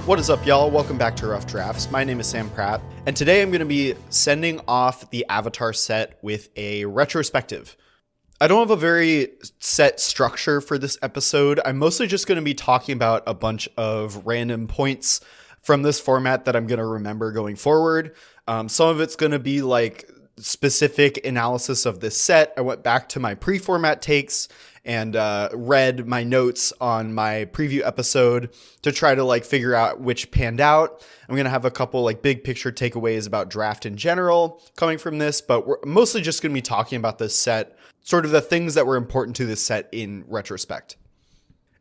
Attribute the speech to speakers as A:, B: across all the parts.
A: What is up, y'all? Welcome back to Rough Drafts. My name is Sam Pratt, and today I'm going to be sending off the Avatar set with a retrospective. I don't have a very set structure for this episode. I'm mostly just going to be talking about a bunch of random points from this format that I'm going to remember going forward. Some of it's going to be like specific analysis of this set. I went back to my pre-format takes and read my notes on my preview episode to try to like figure out which panned out. I'm going to have a couple like big picture takeaways about draft in general coming from this, but we're mostly just going to be talking about this set, sort of the things that were important to this set in retrospect.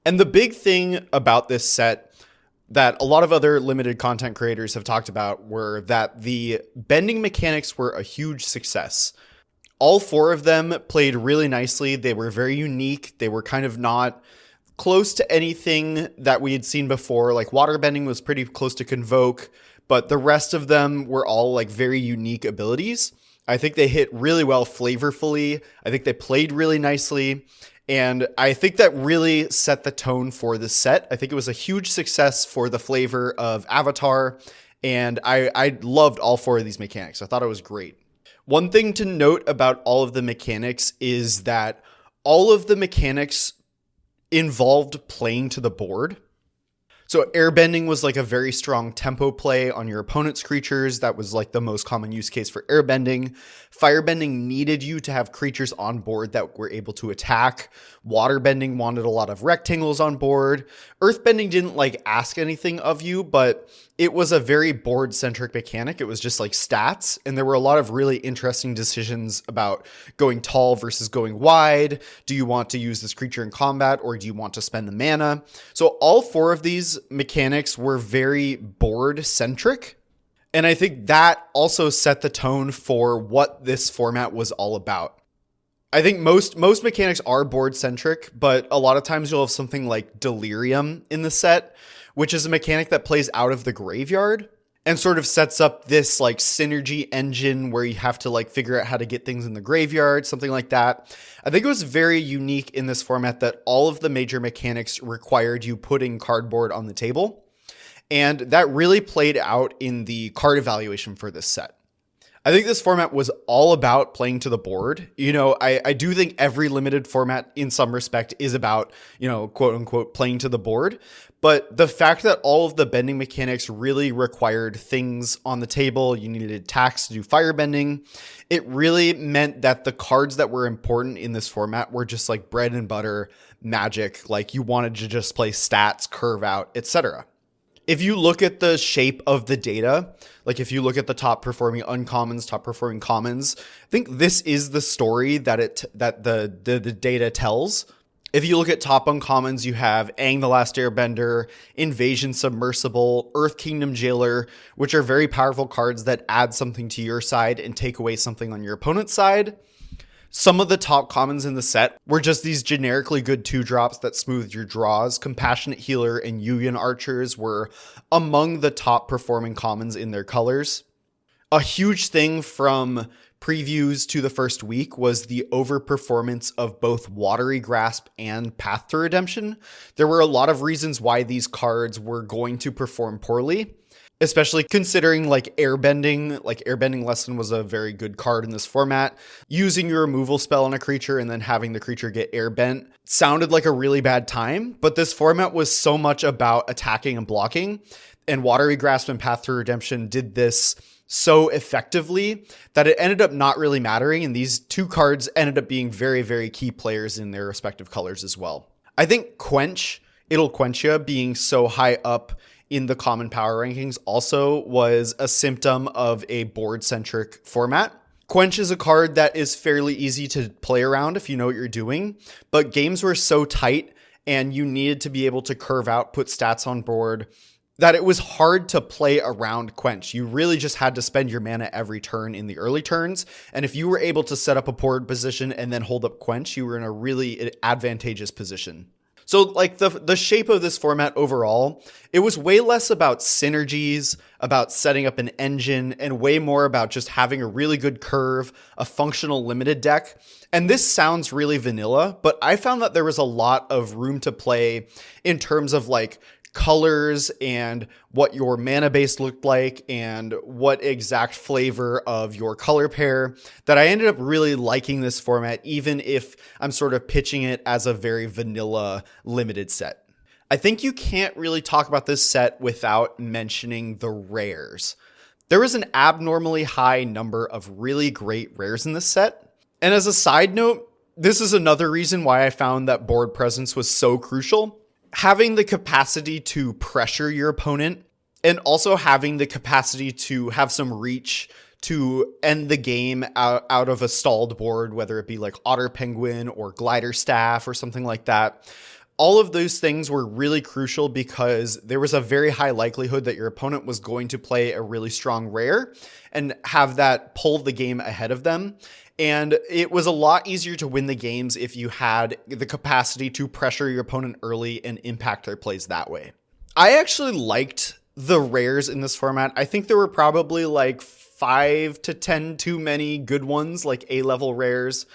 A: And the big thing about this set that a lot of other limited content creators have talked about were that the bending mechanics were a huge success. All four of them played really nicely. They were very unique. They were kind of not close to anything that we had seen before. Like waterbending was pretty close to Convoke, but the rest of them were all like very unique abilities. I think they hit really well flavorfully. I think they played really nicely. And I think that really set the tone for the set. I think it was a huge success for the flavor of Avatar. And I loved all four of these mechanics. I thought it was great. One thing to note about all of the mechanics is that all of the mechanics involved playing to the board. So airbending was like a very strong tempo play on your opponent's creatures. That was like the most common use case for airbending. Firebending needed you to have creatures on board that were able to attack. Waterbending wanted a lot of rectangles on board. Earthbending didn't like ask anything of you, but it was a very board-centric mechanic. It was just like stats, and there were a lot of really interesting decisions about going tall versus going wide. Do you want to use this creature in combat, or do you want to spend the mana? So all four of these mechanics were very board-centric, and I think that also set the tone for what this format was all about. I think most mechanics are board-centric, but a lot of times you'll have something like Delirium in the set, which is a mechanic that plays out of the graveyard and sort of sets up this like synergy engine where you have to like figure out how to get things in the graveyard, something like that. I think it was very unique in this format that all of the major mechanics required you putting cardboard on the table. And that really played out in the card evaluation for this set. I think this format was all about playing to the board. You know, I do think every limited format in some respect is about, you know, quote unquote, playing to the board. But the fact that all of the bending mechanics really required things on the table, you needed attacks to do firebending, it really meant that the cards that were important in this format were just like bread and butter magic. Like you wanted to just play stats, curve out, etc. If you look at the shape of the data, like if you look at the top performing uncommons, top performing commons, I think this is the story that the data tells. If you look at top uncommons, you have Aang the Last Airbender, Invasion Submersible, Earth Kingdom Jailer, which are very powerful cards that add something to your side and take away something on your opponent's side. Some of the top commons in the set were just these generically good 2-drops that smoothed your draws. Compassionate Healer and Yuyan Archers were among the top performing commons in their colors. A huge thing from previews to the first week was the overperformance of both Watery Grasp and Path to Redemption. There were a lot of reasons why these cards were going to perform poorly, especially considering like Airbending Lesson was a very good card in this format. Using your removal spell on a creature and then having the creature get airbent sounded like a really bad time, but this format was so much about attacking and blocking, and Watery Grasp and Path to Redemption did this so effectively that it ended up not really mattering, and these two cards ended up being very, very key players in their respective colors as well. I think Quench, It'll Quench Ya being so high up in the common power rankings also was a symptom of a board-centric format. Quench is a card that is fairly easy to play around if you know what you're doing, but games were so tight and you needed to be able to curve out, put stats on board, that it was hard to play around Quench. You really just had to spend your mana every turn in the early turns, and if you were able to set up a board position and then hold up Quench, you were in a really advantageous position. So like the shape of this format overall, it was way less about synergies, about setting up an engine, and way more about just having a really good curve, a functional limited deck. And this sounds really vanilla, but I found that there was a lot of room to play in terms of like colors and what your mana base looked like and what exact flavor of your color pair that I ended up really liking this format, even if I'm sort of pitching it as a very vanilla limited set. I think you can't really talk about this set without mentioning the rares. There was an abnormally high number of really great rares in this set. And as a side note, this is another reason why I found that board presence was so crucial. Having the capacity to pressure your opponent and also having the capacity to have some reach to end the game out of a stalled board, whether it be like Otter Penguin or Glider Staff or something like that. All of those things were really crucial because there was a very high likelihood that your opponent was going to play a really strong rare and have that pull the game ahead of them. And it was a lot easier to win the games if you had the capacity to pressure your opponent early and impact their plays that way. I actually liked the rares in this format. I think there were probably like 5 to 10 too many good ones, like A-level rares,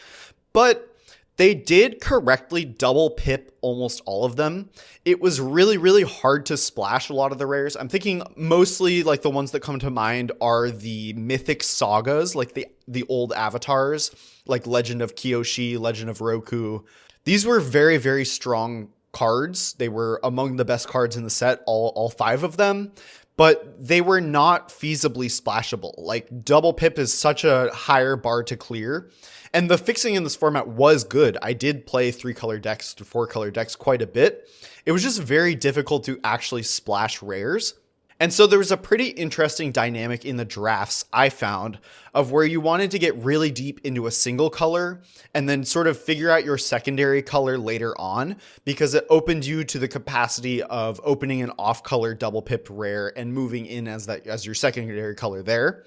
A: but they did correctly double pip almost all of them. It was really, really hard to splash a lot of the rares. I'm thinking mostly like the ones that come to mind are the mythic sagas, like the old avatars, like Legend of Kyoshi, Legend of Roku. These were very, very strong cards. They were among the best cards in the set, all 5 of them. But they were not feasibly splashable. Like double pip is such a higher bar to clear. And the fixing in this format was good. I did play 3-color decks to 4-color decks quite a bit. It was just very difficult to actually splash rares. And so there was a pretty interesting dynamic in the drafts I found of where you wanted to get really deep into a single color and then sort of figure out your secondary color later on, because it opened you to the capacity of opening an off-color double pipped rare and moving in as your secondary color there.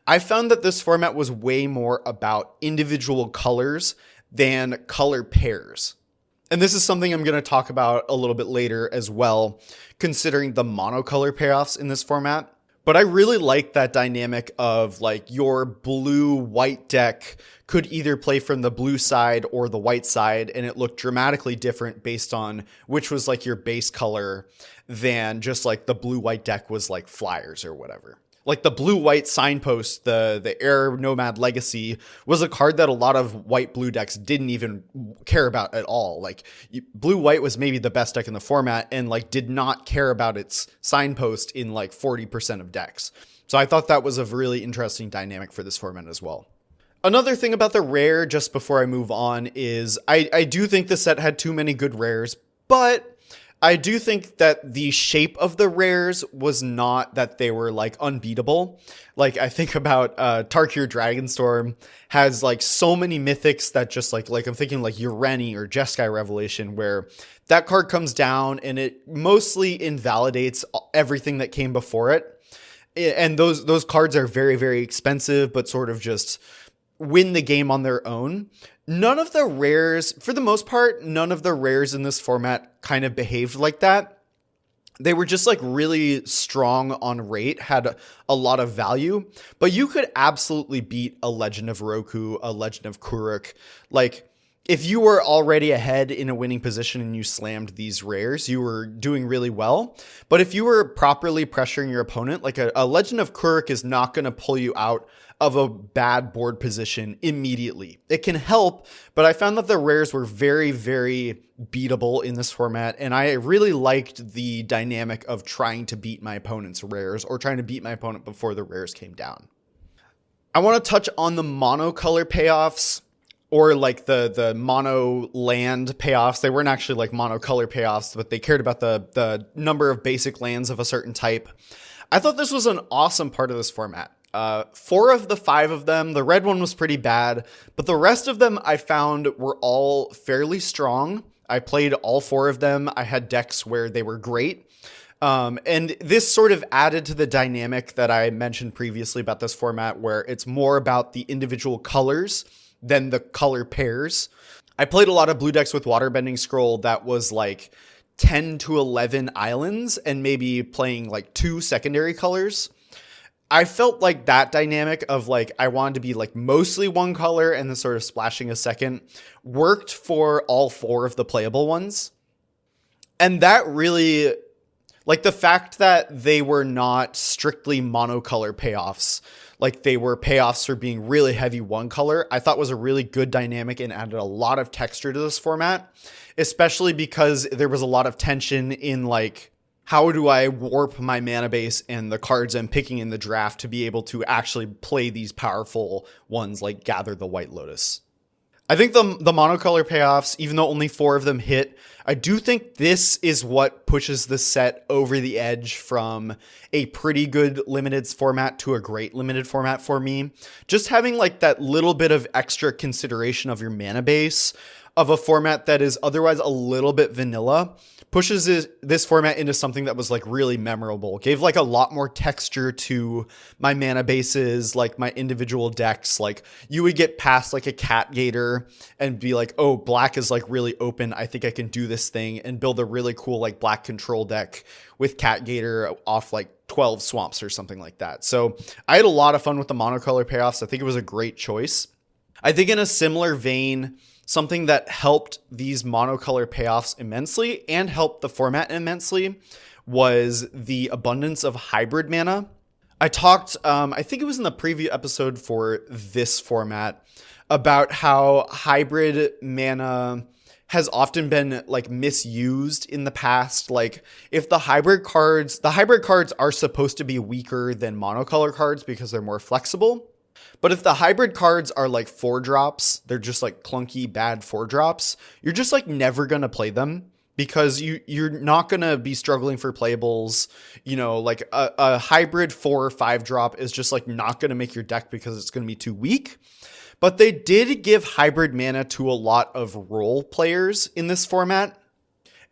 A: I found that this format was way more about individual colors than color pairs. And this is something I'm going to talk about a little bit later as well, considering the monocolor payoffs in this format. But I really like that dynamic of like your blue-white deck could either play from the blue side or the white side, and it looked dramatically different based on which was like your base color than just like the blue-white deck was like flyers or whatever. Like the blue-white signpost, the Air Nomad Legacy was a card that a lot of white-blue decks didn't even care about at all. Like blue-white was maybe the best deck in the format and like did not care about its signpost in like 40% of decks. So I thought that was a really interesting dynamic for this format as well. Another thing about the rare, just before I move on, is I do think the set had too many good rares, but I do think that the shape of the rares was not that they were like unbeatable. Like I think about Tarkir Dragonstorm has like so many mythics that just like I'm thinking like Ureni or Jeskai Revelation, where that card comes down and it mostly invalidates everything that came before it. And those cards are very, very expensive, but sort of just win the game on their own. None of the rares, for the most part, none of the rares in this format kind of behaved like that. They were just like really strong on rate, had a lot of value, but you could absolutely beat a Legend of Roku, a Legend of Kuruk. Like if you were already ahead in a winning position and you slammed these rares, you were doing really well. But if you were properly pressuring your opponent, like a Legend of Kuruk is not going to pull you out of a bad board position immediately. It can help, but I found that the rares were very, very beatable in this format, and I really liked the dynamic of trying to beat my opponent's rares or trying to beat my opponent before the rares came down. I want to touch on the monocolor payoffs, or like the mono land payoffs. They weren't actually like monocolor payoffs, but they cared about the number of basic lands of a certain type. I thought this was an awesome part of this format. 4 of the 5 of them, the red one was pretty bad, but the rest of them I found were all fairly strong. I played all 4 of them. I had decks where they were great. And this sort of added to the dynamic that I mentioned previously about this format, where it's more about the individual colors than the color pairs. I played a lot of blue decks with Waterbending Scroll that was like 10 to 11 islands and maybe playing like 2 secondary colors. I felt like that dynamic of like, I wanted to be like mostly one color and then sort of splashing a second worked for all 4 of the playable ones. And that really Like the fact that they were not strictly monocolor payoffs, like they were payoffs for being really heavy one color, I thought was a really good dynamic and added a lot of texture to this format, especially because there was a lot of tension in like, how do I warp my mana base and the cards I'm picking in the draft to be able to actually play these powerful ones like Gather the White Lotus? I think the monocolor payoffs, even though only 4 of them hit, I do think this is what pushes the set over the edge from a pretty good limited format to a great limited format for me. Just having like that little bit of extra consideration of your mana base of a format that is otherwise a little bit vanilla pushes this format into something that was like really memorable. Gave like a lot more texture to my mana bases, like my individual decks. Like you would get past like a Cat Gator and be like, oh, black is like really open. I think I can do this thing and build a really cool like black control deck with Cat Gator off like 12 swamps or something like that. So I had a lot of fun with the monocolor payoffs. I think it was a great choice. I think in a similar vein, something that helped these monocolor payoffs immensely and helped the format immensely was the abundance of hybrid mana. I talked, I think it was in the preview episode for this format, about how hybrid mana has often been like misused in the past. Like if the hybrid cards are supposed to be weaker than monocolor cards because they're more flexible. But if the hybrid cards are like 4-drops, they're just like clunky, bad 4-drops, you're just like never going to play them because you're not going to be struggling for playables. You know, like a hybrid 4 or 5-drop is just like not going to make your deck because it's going to be too weak. But they did give hybrid mana to a lot of role players in this format.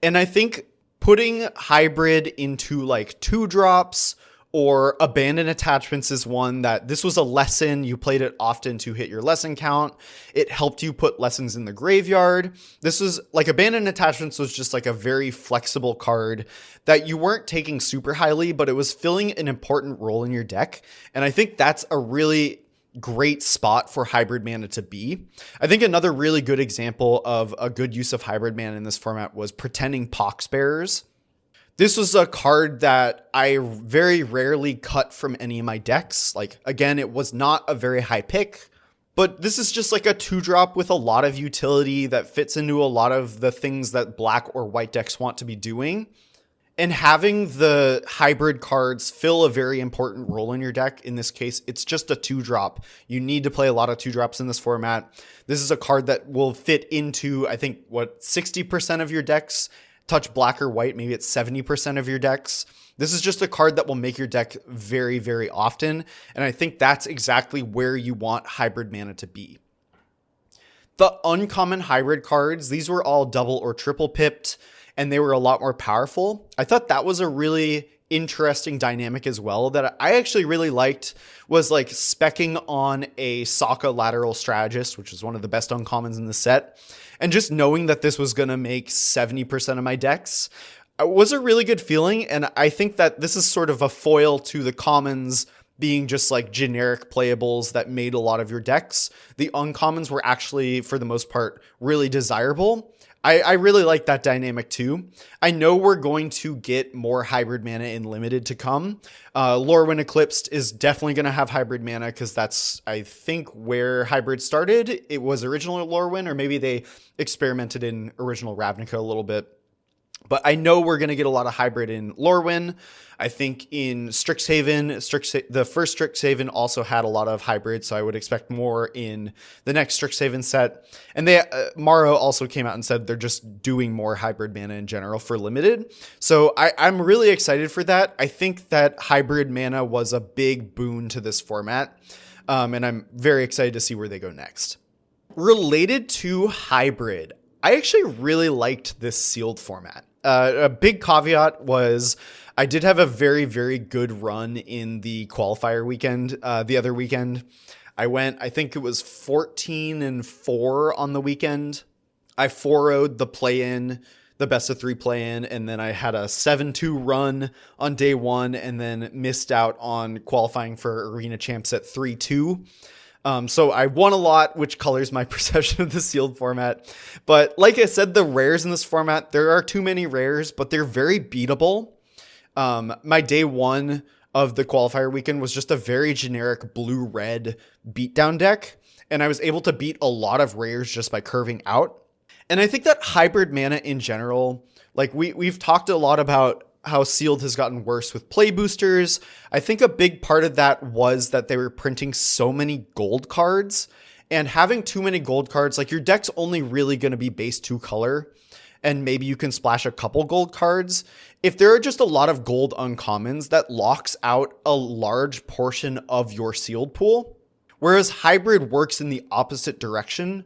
A: And I think putting hybrid into like 2-drops or abandon attachments is one that this was a lesson. You played it often to hit your lesson count. It helped you put lessons in the graveyard. This was like abandon attachments was just like a very flexible card that you weren't taking super highly, but it was filling an important role in your deck. And I think that's a really great spot for hybrid mana to be. I think another really good example of a good use of hybrid mana in this format was Pretending Poxbearers. This was a card that I very rarely cut from any of my decks. Like, again, it was not a very high pick, but this is just like a 2-drop with a lot of utility that fits into a lot of the things that black or white decks want to be doing. And having the hybrid cards fill a very important role in your deck. In this case, it's just a 2-drop. You need to play a lot of 2-drops in this format. This is a card that will fit into, I think, 60% of your decks touch black or white. Maybe it's 70% of your decks. This is just a card that will make your deck very, very often. And I think that's exactly where you want hybrid mana to be. The uncommon hybrid cards, these were all double or triple pipped, and they were a lot more powerful. I thought that was a really interesting dynamic as well that I actually really liked, was like specking on a Sokka Lateral Strategist, which is one of the best uncommons in the set. And just knowing that this was going to make 70% of my decks was a really good feeling. And I think that this is sort of a foil to the commons being just like generic playables that made a lot of your decks. The uncommons were actually, for the most part, really desirable. I really like that dynamic too. I know we're going to get more hybrid mana in limited to come. Lorwyn Eclipsed is definitely going to have hybrid mana because that's, I think, where hybrid started. It was original Lorwyn, or maybe they experimented in original Ravnica a little bit. But I know we're going to get a lot of hybrid in Lorwyn. I think in Strixhaven, the first Strixhaven also had a lot of hybrid, so I would expect more in the next Strixhaven set. And Maro also came out and said they're just doing more hybrid mana in general for limited. So I'm really excited for that. I think that hybrid mana was a big boon to this format, and I'm very excited to see where they go next. Related to hybrid, I actually really liked this sealed format. A big caveat was I did have a very, very good run in the qualifier weekend. The other weekend, I think it was 14-4 on the weekend. I 4-0'd the play-in, the best of 3 play-in, and then I had a 7-2 run on day 1 and then missed out on qualifying for Arena Champs at 3-2. So I won a lot, which colors my perception of the sealed format. But like I said, the rares in this format, there are too many rares, but they're very beatable. My day one of the qualifier weekend was just a very generic blue-red beatdown deck, and I was able to beat a lot of rares just by curving out. And I think that hybrid mana in general, like we've talked a lot about how sealed has gotten worse with play boosters. I think a big part of that was that they were printing so many gold cards, and having too many gold cards, like your deck's only really going to be base 2 color, and maybe you can splash a couple gold cards. If there are just a lot of gold uncommons, that locks out a large portion of your sealed pool. Whereas hybrid works in the opposite direction.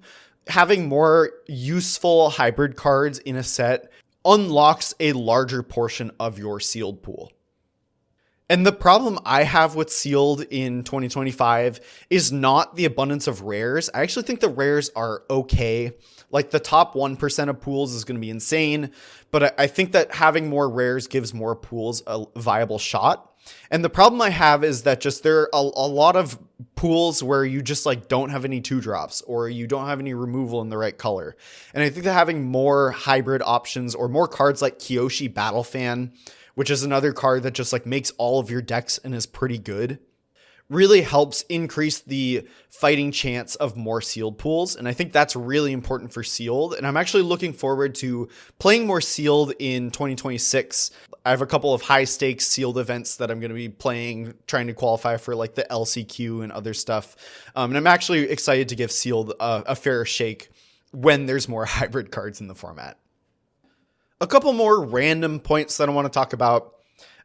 A: Having more useful hybrid cards in a set unlocks a larger portion of your sealed pool. And the problem I have with sealed in 2025 is not the abundance of rares. I actually think the rares are okay. Like the top 1% of pools is going to be insane, but I think that having more rares gives more pools a viable shot. And the problem I have is that just there are a lot of pools where you just like don't have any 2-drops, or you don't have any removal in the right color. And I think that having more hybrid options, or more cards like Kyoshi Battle Fan, which is another card that just like makes all of your decks and is pretty good, really helps increase the fighting chance of more sealed pools. And I think that's really important for sealed. And I'm actually looking forward to playing more sealed in 2026. I have a couple of high stakes sealed events that I'm going to be playing, trying to qualify for like the LCQ and other stuff. And I'm actually excited to give sealed a fair shake when there's more hybrid cards in the format. A couple more random points that I want to talk about.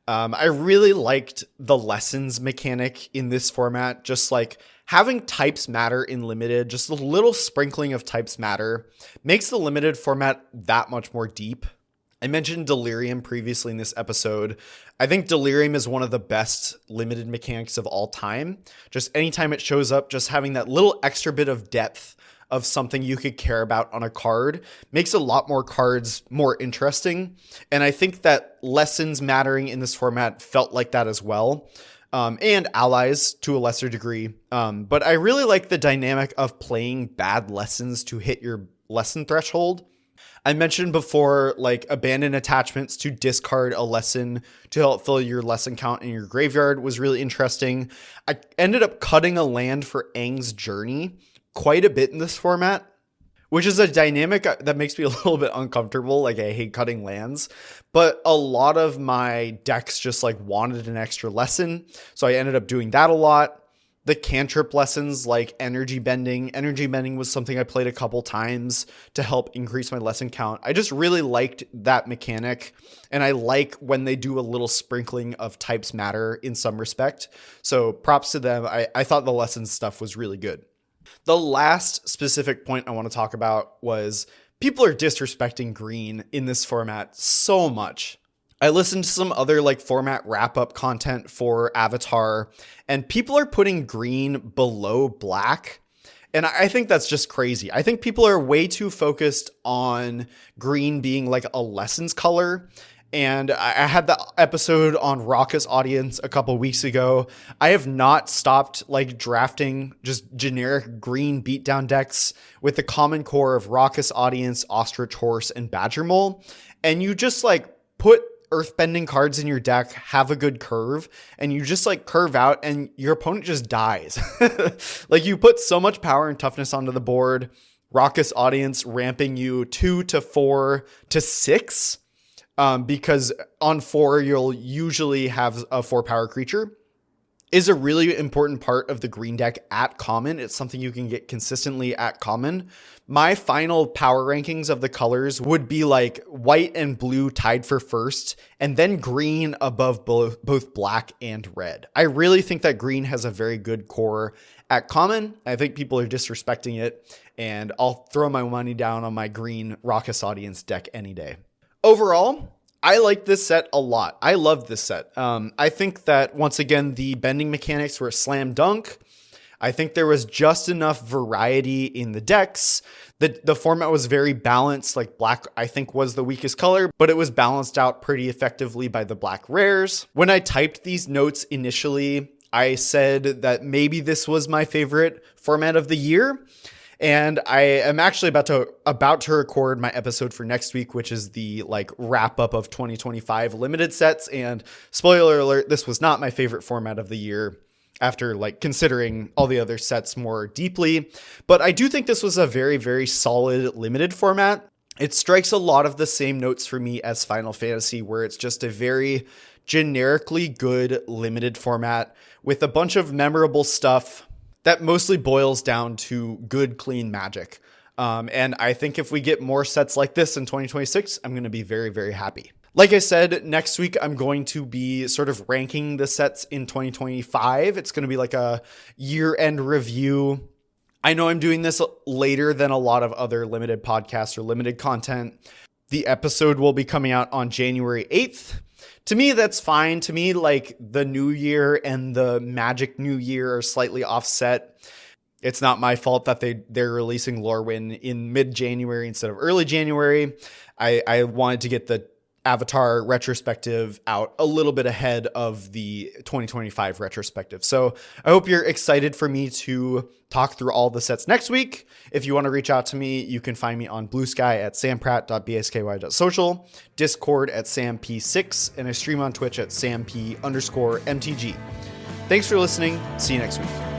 A: I really liked the lessons mechanic in this format. Just like having types matter in limited, just a little sprinkling of types matter makes the limited format that much more deep. I mentioned Delirium previously in this episode. I think Delirium is one of the best limited mechanics of all time. Just anytime it shows up, just having that little extra bit of depth of something you could care about on a card makes a lot more cards more interesting. And I think that lessons mattering in this format felt like that as well. And allies to a lesser degree. But I really like the dynamic of playing bad lessons to hit your lesson threshold. I mentioned before, like abandon attachments to discard a lesson to help fill your lesson count in your graveyard was really interesting. I ended up cutting a land for Aang's Journey quite a bit in this format, which is a dynamic that makes me a little bit uncomfortable. Like I hate cutting lands, but a lot of my decks just like wanted an extra lesson. So I ended up doing that a lot. The cantrip lessons like energy bending. Energy bending was something I played a couple times to help increase my lesson count. I just really liked that mechanic. And I like when they do a little sprinkling of types matter in some respect. So props to them. I thought the lessons stuff was really good. The last specific point I want to talk about was people are disrespecting green in this format so much. I listened to some other like format wrap-up content for Avatar, and people are putting green below black. And I think that's just crazy. I think people are way too focused on green being like a lessons color. And I had the episode on Raucous Audience a couple weeks ago. I have not stopped like drafting just generic green beatdown decks with the common core of Raucous Audience, Ostrich Horse, and Badger Mole. And you just like put earthbending cards in your deck, have a good curve, and you just like curve out and your opponent just dies. Like you put so much power and toughness onto the board. Raucous Audience ramping you 2 to 4 to 6. Because on 4, you'll usually have a 4-power creature, is a really important part of the green deck at common. It's something you can get consistently at common. My final power rankings of the colors would be like white and blue tied for first, and then green above both black and red. I really think that green has a very good core at common. I think people are disrespecting it, and I'll throw my money down on my green Raucous Audience deck any day. Overall, I like this set a lot. I love this set. I think that, once again, the bending mechanics were a slam dunk. I think there was just enough variety in the decks. The format was very balanced. Like black, I think, was the weakest color, but it was balanced out pretty effectively by the black rares. When I typed these notes initially, I said that maybe this was my favorite format of the year. And I am actually about to record my episode for next week, which is the like wrap up of 2025 limited sets. And spoiler alert, this was not my favorite format of the year after like considering all the other sets more deeply. But I do think this was a very, very solid limited format. It strikes a lot of the same notes for me as Final Fantasy, where it's just a very generically good limited format with a bunch of memorable stuff that mostly boils down to good, clean magic. And I think if we get more sets like this in 2026, I'm going to be very, very happy. Like I said, next week, I'm going to be sort of ranking the sets in 2025. It's going to be like a year-end review. I know I'm doing this later than a lot of other limited podcasts or limited content. The episode will be coming out on January 8th. To me, that's fine. To me, like the new year and the Magic New Year are slightly offset. It's not my fault that they're releasing Lorwyn in mid-January instead of early January. I wanted to get the Avatar retrospective out a little bit ahead of the 2025 retrospective. So I hope you're excited for me to talk through all the sets next week. If you want to reach out to me, you can find me on Blue Sky at sampratt.bsky.social, Discord at samp6, and I stream on Twitch at samp_mtg. Thanks for listening. See you next week.